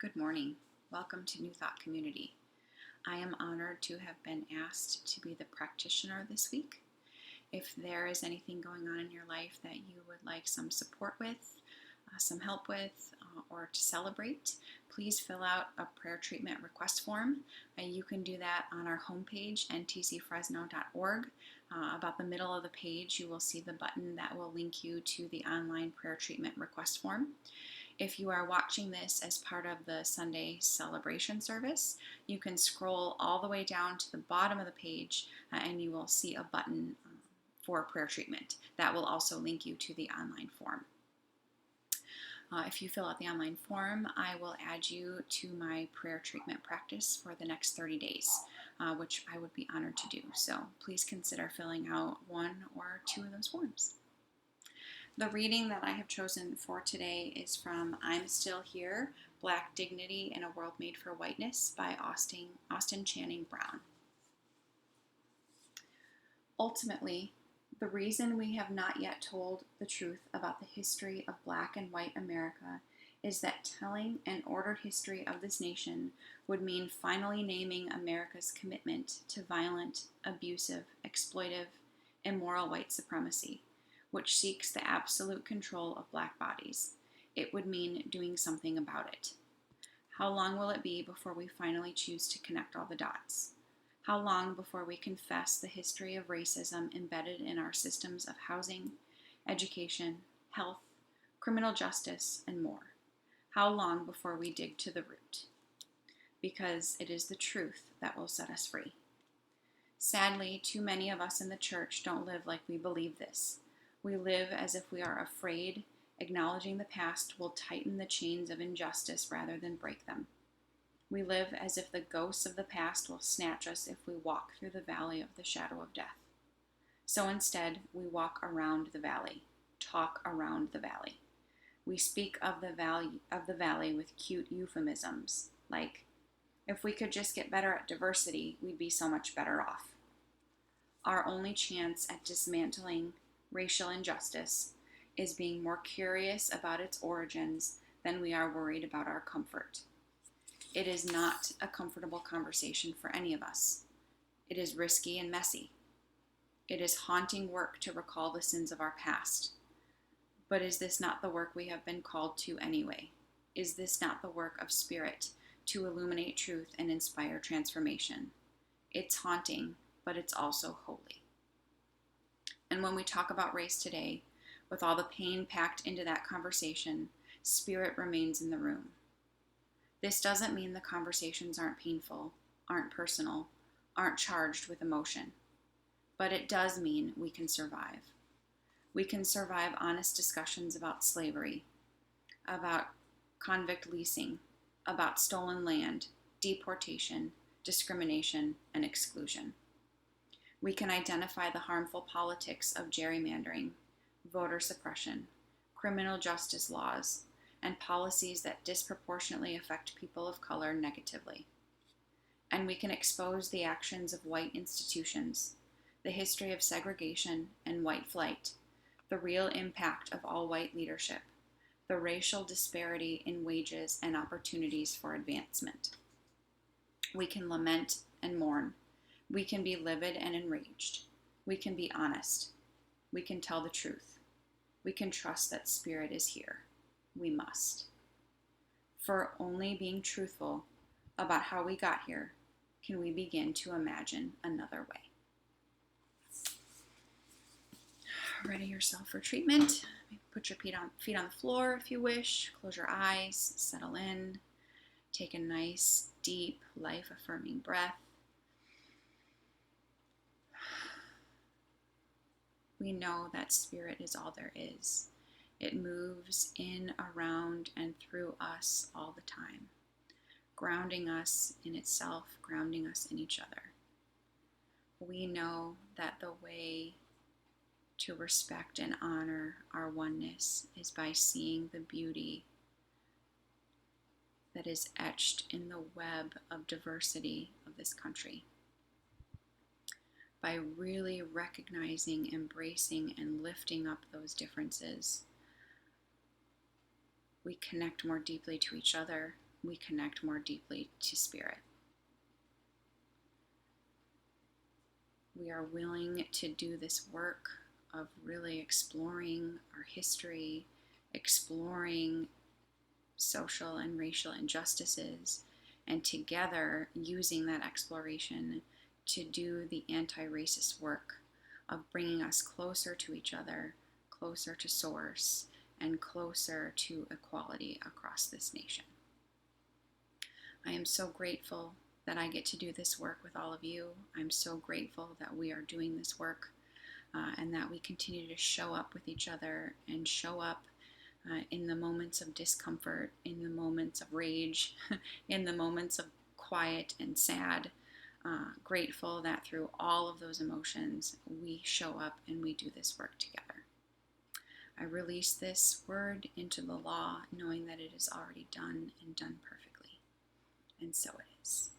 Good morning. Welcome to New Thought Community. I am honored to have been asked to be the practitioner this week. If there is anything going on in your life that you would like some support with, some help with, or to celebrate, please fill out a prayer treatment request form. You can do that on our homepage, ntcfresno.org. About the middle of the page, you will see the button that will link you to the online prayer treatment request form. If you are watching this as part of the Sunday celebration service, you can scroll all the way down to the bottom of the page and you will see a button for prayer treatment. That will also link you to the online form. If you fill out the online form, I will add you to my prayer treatment practice for the next 30 days, which I would be honored to do. So please consider filling out one or two of those forms. The reading that I have chosen for today is from I'm Still Here, Black Dignity in a World Made for Whiteness by Austin Channing Brown. Ultimately, the reason we have not yet told the truth about the history of Black and white America is that telling an ordered history of this nation would mean finally naming America's commitment to violent, abusive, exploitive, immoral white supremacy, which seeks the absolute control of Black bodies. It would mean doing something about it. How long will it be before we finally choose to connect all the dots? How long before we confess the history of racism embedded in our systems of housing, education, health, criminal justice, and more? How long before we dig to the root? Because it is the truth that will set us free. Sadly, too many of us in the church don't live like we believe this. We live as if we are afraid acknowledging the past will tighten the chains of injustice rather than break them. We live as if the ghosts of the past will snatch us if we walk through the valley of the shadow of death. So instead, we walk around the valley, talk around the valley. We speak of the valley with cute euphemisms, like, if we could just get better at diversity, we'd be so much better off. Our only chance at dismantling racial injustice is being more curious about its origins than we are worried about our comfort. It is not a comfortable conversation for any of us. It is risky and messy. It is haunting work to recall the sins of our past. But is this not the work we have been called to anyway? Is this not the work of Spirit to illuminate truth and inspire transformation? It's haunting, but it's also holy. And when we talk about race today, with all the pain packed into that conversation, Spirit remains in the room. This doesn't mean the conversations aren't painful, aren't personal, aren't charged with emotion. But it does mean we can survive. We can survive honest discussions about slavery, about convict leasing, about stolen land, deportation, discrimination, and exclusion. We can identify the harmful politics of gerrymandering, voter suppression, criminal justice laws, and policies that disproportionately affect people of color negatively. And we can expose the actions of white institutions, the history of segregation and white flight, the real impact of all white leadership, the racial disparity in wages and opportunities for advancement. We can lament and mourn. We can be livid and enraged. We can be honest. We can tell the truth. We can trust that Spirit is here. We must. For only being truthful about how we got here can we begin to imagine another way. Ready yourself for treatment. Put your feet on the floor if you wish. Close your eyes. Settle in. Take a nice, deep, life-affirming breath. We know that Spirit is all there is. It moves in, around, and through us all the time, grounding us in itself, grounding us in each other. We know that the way to respect and honor our oneness is by seeing the beauty that is etched in the web of diversity of this country. By really recognizing, embracing, and lifting up those differences, we connect more deeply to each other, we connect more deeply to Spirit. We are willing to do this work of really exploring our history, exploring social and racial injustices, and together using that exploration to do the anti-racist work of bringing us closer to each other, closer to Source, and closer to equality across this nation. I am so grateful that I get to do this work with all of you. I'm so grateful that we are doing this work and that we continue to show up with each other and show up in the moments of discomfort, in the moments of rage, in the moments of quiet and sad. Grateful that through all of those emotions, we show up and we do this work together. I release this word into the law, knowing that it is already done and done perfectly. And so it is.